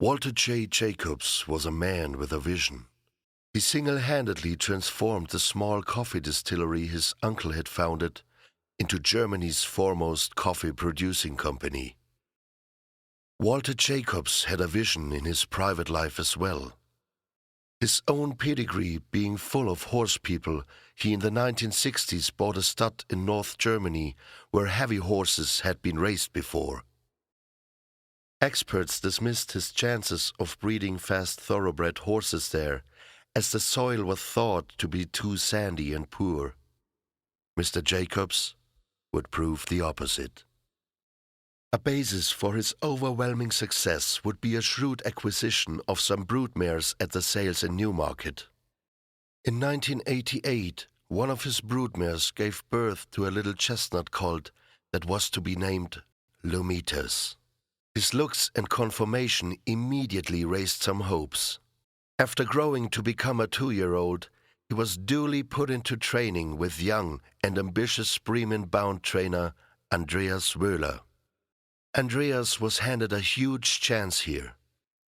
Walter J. Jacobs was a man with a vision. He single-handedly transformed the small coffee distillery his uncle had founded into Germany's foremost coffee-producing company. Walter Jacobs had a vision in his private life as well. His own pedigree being full of horse people, he in the 1960s bought a stud in North Germany where heavy horses had been raced before. Experts dismissed his chances of breeding fast thoroughbred horses there, as the soil was thought to be too sandy and poor. Mr. Jacobs would prove the opposite. A basis for his overwhelming success would be a shrewd acquisition of some broodmares at the sales in Newmarket. In 1988, one of his broodmares gave birth to a little chestnut colt that was to be named Lomitas. His looks and conformation immediately raised some hopes. After growing to become a 2-year-old, he was duly put into training with young and ambitious Bremen-bound trainer Andreas Wöhler. Andreas was handed a huge chance here.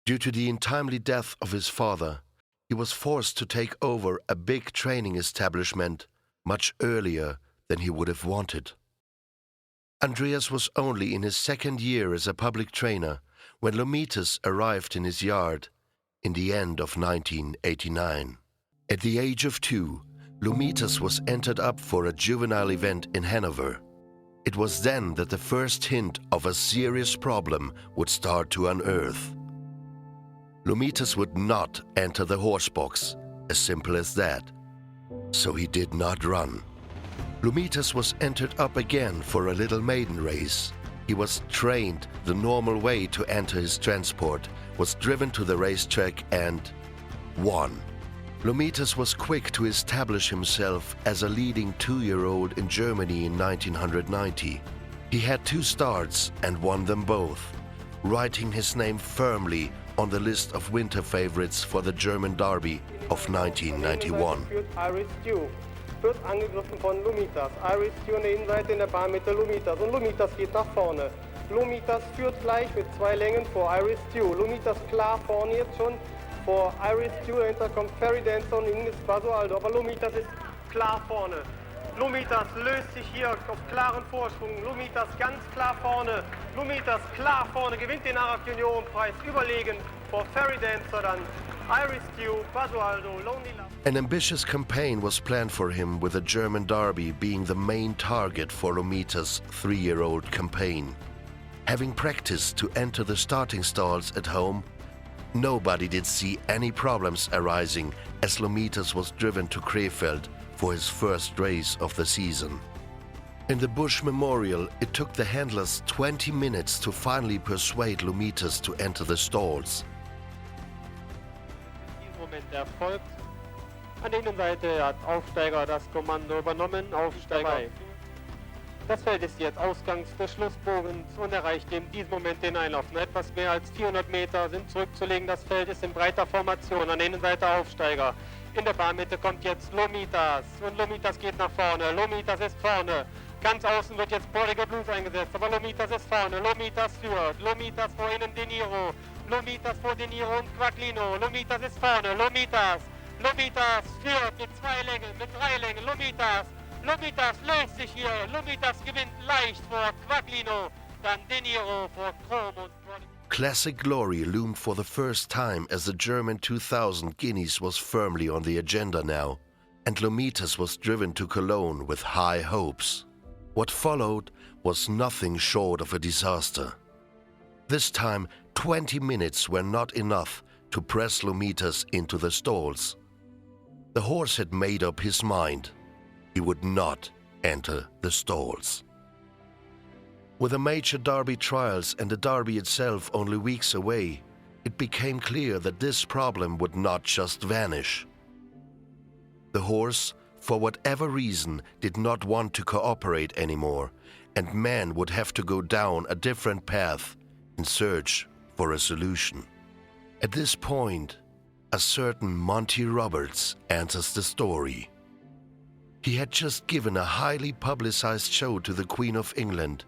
Due to the untimely death of his father, he was forced to take over a big training establishment much earlier than he would have wanted. Andreas was only in his 2nd year as a public trainer when Lomitas arrived in his yard in the end of 1989. At the age of 2, Lomitas was entered up for a juvenile event in Hanover. It was then that the first hint of a serious problem would start to unearth. Lomitas would not enter the horse box, as simple as that. So he did not run. Lomitas was entered up again for a little maiden race. He was trained the normal way to enter his transport, was driven to the racetrack and won. Lomitas was quick to establish himself as a leading 2-year-old in Germany in 1990. He had 2 starts and won them both, writing his name firmly on the list of winter favorites for the German Derby of 1991. Wird angegriffen von Lomitas. Iris Stew an der Innenseite in der Bahnmitte Lomitas. Und Lomitas geht nach vorne. Lomitas führt gleich mit 2 Längen vor Iris Stew. Lomitas klar vorne jetzt schon vor Iris Stew. Dahinter kommt Fairy Dancer und innen ist Basualdo. Aber Lomitas ist klar vorne. Lomitas löst sich hier auf klaren Vorsprung. Lomitas ganz klar vorne. Lomitas klar vorne. Gewinnt den Arrak Juniorenpreis. Überlegen vor Fairy Dancer dann. Iris Stew, Basualdo, Lonely Love. An ambitious campaign was planned for him, with the German Derby being the main target for Lomitas' 3-year-old campaign. Having practiced to enter the starting stalls at home, nobody did see any problems arising as Lomitas was driven to Krefeld for his first race of the season. In the Busch Memorial, it took the handlers 20 minutes to finally persuade Lomitas to enter the stalls. Erfolg. An der Innenseite hat Aufsteiger das Kommando übernommen, Aufsteiger. Das Feld ist jetzt ausgangs des Schlussbogens und erreicht in diesem Moment den Einlauf. Etwas mehr als 400 Meter sind zurückzulegen. Das Feld ist in breiter Formation. An der Innenseite Aufsteiger. In der Bahnmitte kommt jetzt Lomitas. Und Lomitas geht nach vorne. Lomitas ist vorne. Ganz außen wird jetzt Prodigal Blues eingesetzt. Aber Lomitas ist vorne. Lomitas führt. Lomitas vor innen De Niro. Lomitas vor De Niro und Quacklino. Lomitas ist vorne. Lomitas. Lomitas führt mit 2 Längen, mit 3 Längen. Lomitas. Lomitas löst sich hier. Lomitas gewinnt leicht vor Quacklino. Dann De Niro vor Chrom und Prodigal. Classic glory loomed for the first time as the German 2000 Guineas was firmly on the agenda now, and Lomitas was driven to Cologne with high hopes. What followed was nothing short of a disaster. This time, 20 minutes were not enough to press Lomitas into the stalls. The horse had made up his mind. He would not enter the stalls. With the major Derby trials and the Derby itself only weeks away, it became clear that this problem would not just vanish. The horse, for whatever reason, did not want to cooperate anymore, and man would have to go down a different path in search for a solution. At this point, a certain Monty Roberts enters the story. He had just given a highly publicized show to the Queen of England,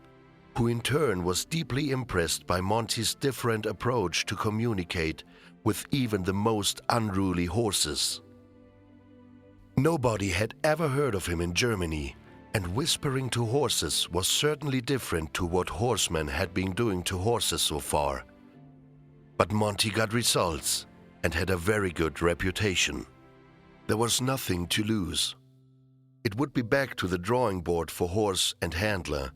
who in turn was deeply impressed by Monty's different approach to communicate with even the most unruly horses. Nobody had ever heard of him in Germany, and whispering to horses was certainly different to what horsemen had been doing to horses so far. But Monty got results and had a very good reputation. There was nothing to lose. It would be back to the drawing board for horse and handler,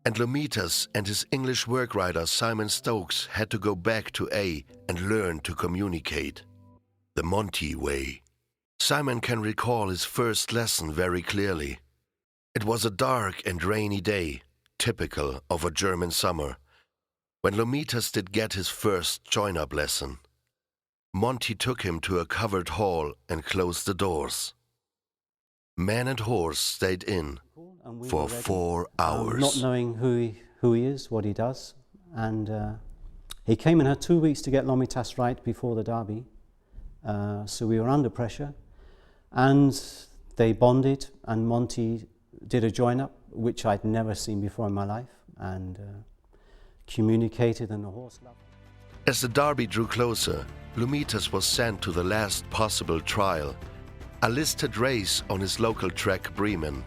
and Lomitas and his English work rider Simon Stokes had to go back to A and learn to communicate. The Monty way. Simon can recall his first lesson very clearly. It was a dark and rainy day, typical of a German summer, when Lomitas did get his first join-up lesson. Monty took him to a covered hall and closed the doors. Man and horse stayed in for 4 hours. Not knowing who he is, what he does. And he came and had 2 weeks to get Lomitas right before the Derby. So we were under pressure. And they bonded, and Monty did a join-up, which I'd never seen before in my life, and communicated, and the horse loved it. As the Derby drew closer, Lomitas was sent to the last possible trial, a listed race on his local track Bremen.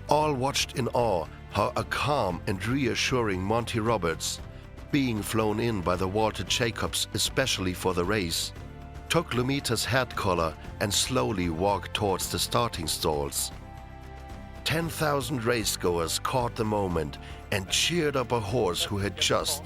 All watched in awe how a calm and reassuring Monty Roberts, being flown in by the Walter Jacobs especially for the race, took Lomitas' head collar and slowly walked towards the starting stalls. 10,000 racegoers caught the moment and cheered up a horse who had just,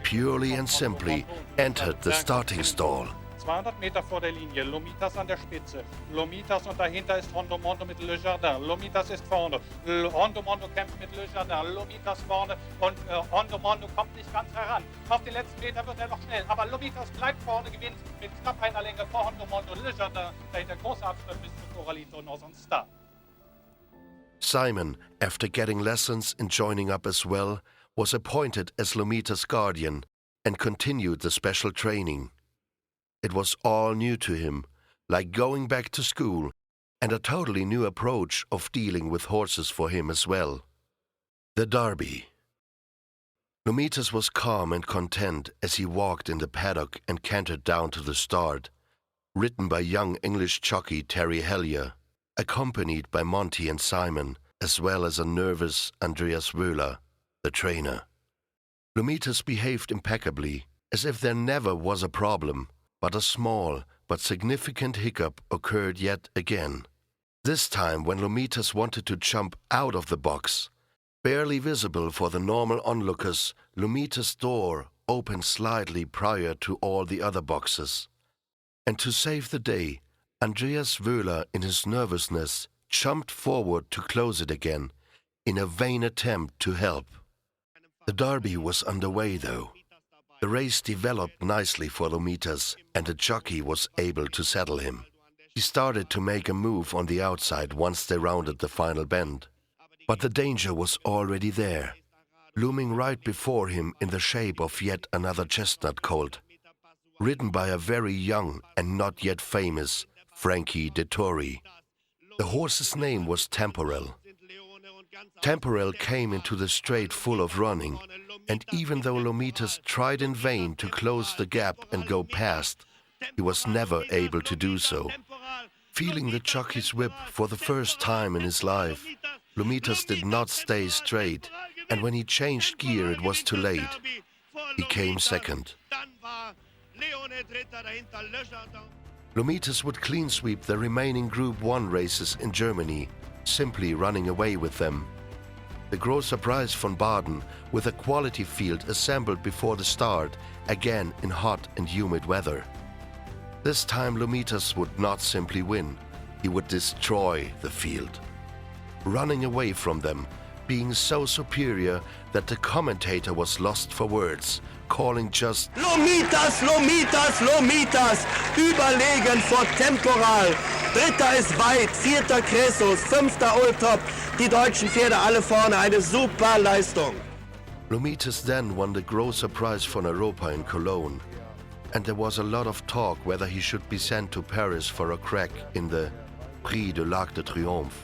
purely and simply, entered the starting stall. 200 Meter vor der Linie, Lomitas an der Spitze. Lomitas und dahinter ist Hondo Mondo mit Le Jardin. Lomitas ist vorne. Hondo Mondo kämpft mit Le Jardin. Lomitas vorne und Hondo Mondo kommt nicht ganz heran. Auf den letzten Meter wird er noch schnell, aber Lomitas bleibt vorne, gewinnt mit knapp einer Länge vor Hondo Mondo. Le Jardin, dahinter großer Abstand bis zu Coralito und aus Star. Simon, after getting lessons and joining up as well, was appointed as Lomitas' guardian and continued the special training. It was all new to him, like going back to school, and a totally new approach of dealing with horses for him as well. The Derby. Lomitas was calm and content as he walked in the paddock and cantered down to the start, ridden by young English jockey Terry Hellier, accompanied by Monty and Simon, as well as a nervous Andreas Wöhler, the trainer. Lomitas behaved impeccably, as if there never was a problem, but a small but significant hiccup occurred yet again. This time when Lomitas wanted to jump out of the box. Barely visible for the normal onlookers, Lomitas' door opened slightly prior to all the other boxes. And to save the day, Andreas Wöhler, in his nervousness, jumped forward to close it again, in a vain attempt to help. The Derby was underway, though. The race developed nicely for Lomitas, and the jockey was able to settle him. He started to make a move on the outside once they rounded the final bend. But the danger was already there, looming right before him in the shape of yet another chestnut colt, ridden by a very young and not yet famous Frankie Dettori. The horse's name was Temporal. Temporal came into the straight full of running, and even though Lomitas tried in vain to close the gap and go past, he was never able to do so. Feeling the jockey's whip for the first time in his life, Lomitas did not stay straight, and when he changed gear it was too late. He came second. Lomitas would clean sweep the remaining Group 1 races in Germany, simply running away with them. The Großer Preis von Baden, with a quality field assembled before the start, again in hot and humid weather. This time Lomitas would not simply win, he would destroy the field. Running away from them, being so superior that the commentator was lost for words, calling just Lomitas, Lomitas, Lomitas, überlegen vor Temporal. Dritter ist weit, vierter Cressos, fünfter Ultop. Die deutschen Pferde alle vorne, eine super Leistung. Lomitas then won the Großer Preis von Europa in Cologne, and there was a lot of talk whether he should be sent to Paris for a crack in the Prix de l'Arc de Triomphe.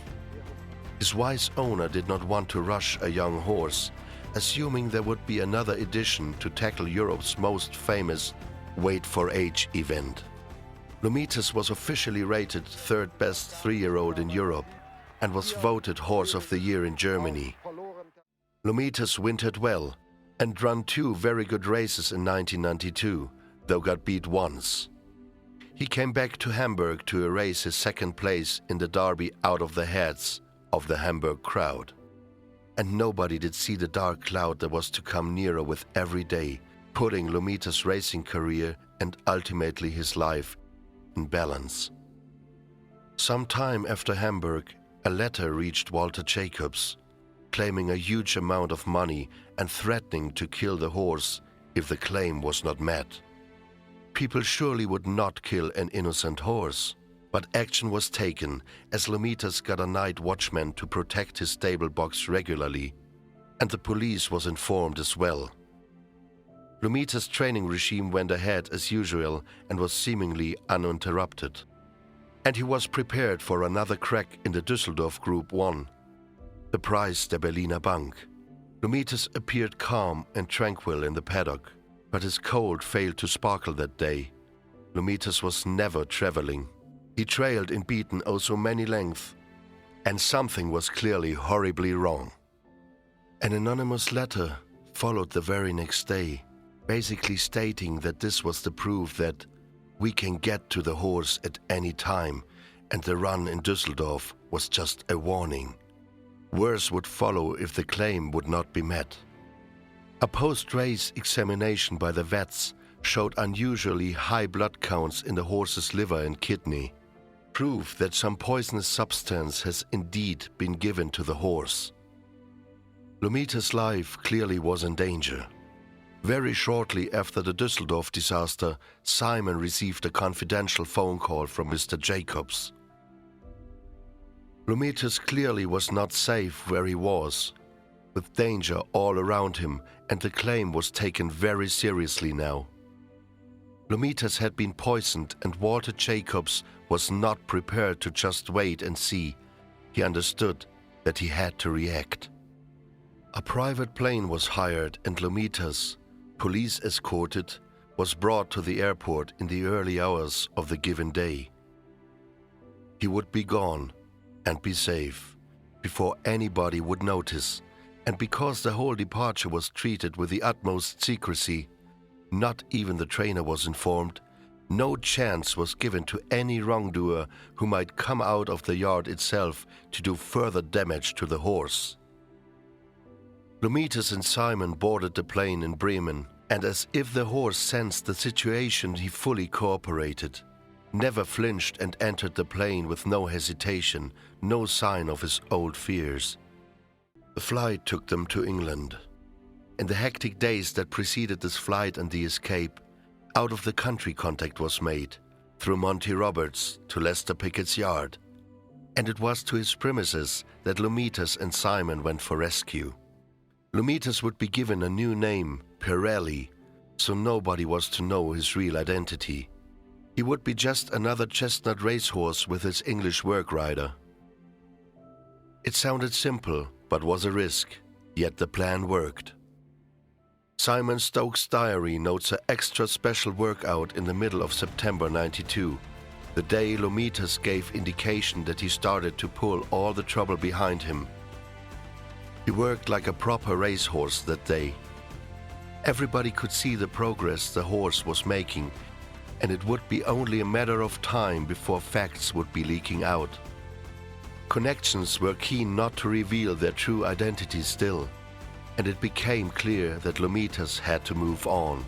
His wise owner did not want to rush a young horse, assuming there would be another edition to tackle Europe's most famous Wait for Age event. Lomitas was officially rated third best 3-year-old in Europe and was voted Horse of the Year in Germany. Lomitas wintered well and ran 2 very good races in 1992, though got beat once. He came back to Hamburg to erase his second place in the Derby out of the heads of the Hamburg crowd. And nobody did see the dark cloud that was to come nearer with every day, putting Lomitas' racing career and ultimately his life in balance. Some time after Hamburg, a letter reached Walter Jacobs, claiming a huge amount of money and threatening to kill the horse if the claim was not met. People surely would not kill an innocent horse, but action was taken as Lomitas got a night watchman to protect his stable box regularly, and the police was informed as well. Lomitas' training regime went ahead as usual and was seemingly uninterrupted. And he was prepared for another crack in the Düsseldorf Group 1, the Preis der Berliner Bank. Lomitas appeared calm and tranquil in the paddock, but his colt failed to sparkle that day. Lomitas was never traveling. He trailed in beaten oh so many lengths, and something was clearly horribly wrong. An anonymous letter followed the very next day, basically stating that this was the proof that we can get to the horse at any time, and the run in Düsseldorf was just a warning. Worse would follow if the claim would not be met. A post-race examination by the vets showed unusually high blood counts in the horse's liver and kidney, proof that some poisonous substance has indeed been given to the horse. Lomitas' life clearly was in danger. Very shortly after the Düsseldorf disaster, Simon received a confidential phone call from Mr. Jacobs. Lomitas clearly was not safe where he was, with danger all around him, and the claim was taken very seriously now. Lomitas had been poisoned, and Walter Jacobs was not prepared to just wait and see. He understood that he had to react. A private plane was hired, and Lomitas, police escorted, was brought to the airport in the early hours of the given day. He would be gone and be safe before anybody would notice, and because the whole departure was treated with the utmost secrecy, not even the trainer was informed, no chance was given to any wrongdoer who might come out of the yard itself to do further damage to the horse. Lomitas and Simon boarded the plane in Bremen, and as if the horse sensed the situation, he fully cooperated, never flinched, and entered the plane with no hesitation, no sign of his old fears. The flight took them to England. In the hectic days that preceded this flight and the escape, out-of-the-country contact was made, through Monty Roberts to Lester Pickett's yard, and it was to his premises that Lomitas and Simon went for rescue. Lomitas would be given a new name, Pirelli, so nobody was to know his real identity. He would be just another chestnut racehorse with his English work rider. It sounded simple, but was a risk, yet the plan worked. Simon Stokes' diary notes an extra special workout in the middle of September '92, the day Lomitas gave indication that he started to pull all the trouble behind him. He worked like a proper racehorse that day. Everybody could see the progress the horse was making, and it would be only a matter of time before facts would be leaking out. Connections were keen not to reveal their true identity still, and it became clear that Lomitas had to move on.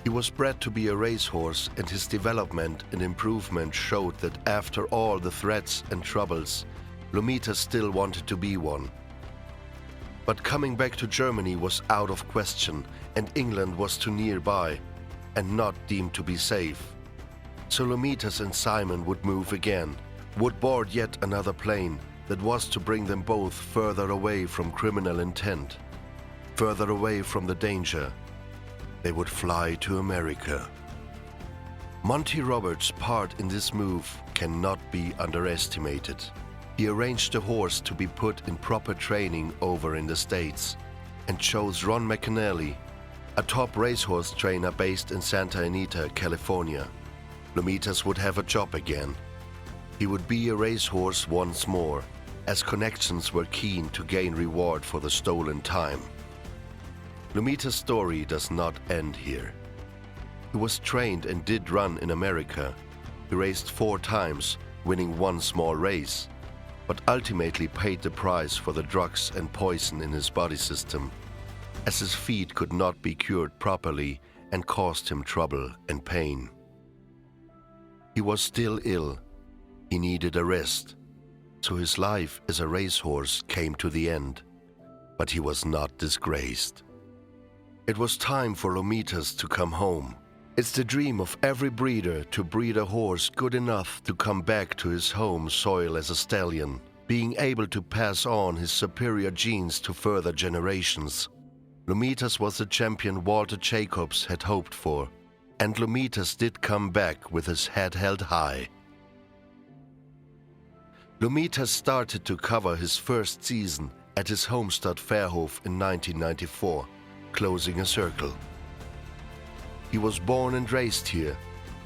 He was bred to be a racehorse, and his development and improvement showed that after all the threats and troubles, Lomitas still wanted to be one. But coming back to Germany was out of question, and England was too nearby and not deemed to be safe. So Lomitas and Simon would move again, would board yet another plane that was to bring them both further away from criminal intent, further away from the danger. They would fly to America. Monty Roberts' part in this move cannot be underestimated. He arranged the horse to be put in proper training over in the States. and chose Ron McAnally, a top racehorse trainer based in Santa Anita, California. Lomitas would have a job again. He would be a racehorse once more, as connections were keen to gain reward for the stolen time. Lomitas' story does not end here. He was trained and did run in America. He raced 4 times, winning 1 small race, but ultimately paid the price for the drugs and poison in his body system, as his feet could not be cured properly and caused him trouble and pain. He was still ill. He needed a rest, so his life as a racehorse came to the end, but he was not disgraced. It was time for Lomitas to come home. It's the dream of every breeder to breed a horse good enough to come back to his home soil as a stallion, being able to pass on his superior genes to further generations. Lomitas was the champion Walter Jacobs had hoped for, and Lomitas did come back with his head held high. Lomitas started to cover his first season at his home Gestüt Fährhof in 1994, closing a circle. He was born and raised here,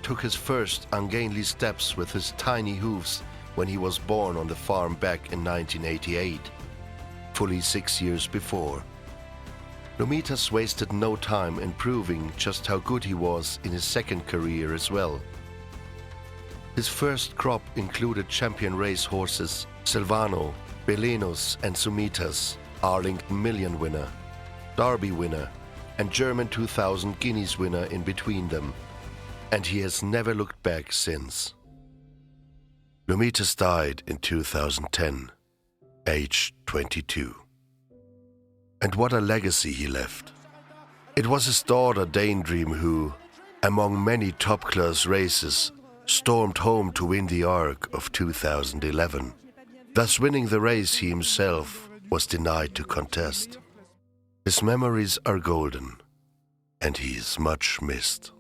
took his first ungainly steps with his tiny hooves when he was born on the farm back in 1988, fully 6 years before. Lomitas wasted no time in proving just how good he was in his second career as well. His first crop included champion race horses Silvano, Belenos and Sumitas, Arlington Million winner, Derby winner, and German 2000 Guineas winner in between them, and he has never looked back since. Lomitas died in 2010, aged 22. And what a legacy he left. It was his daughter Daydream who, among many top-class races, stormed home to win the Arc of 2011, thus winning the race he himself was denied to contest. His memories are golden, and he is much missed.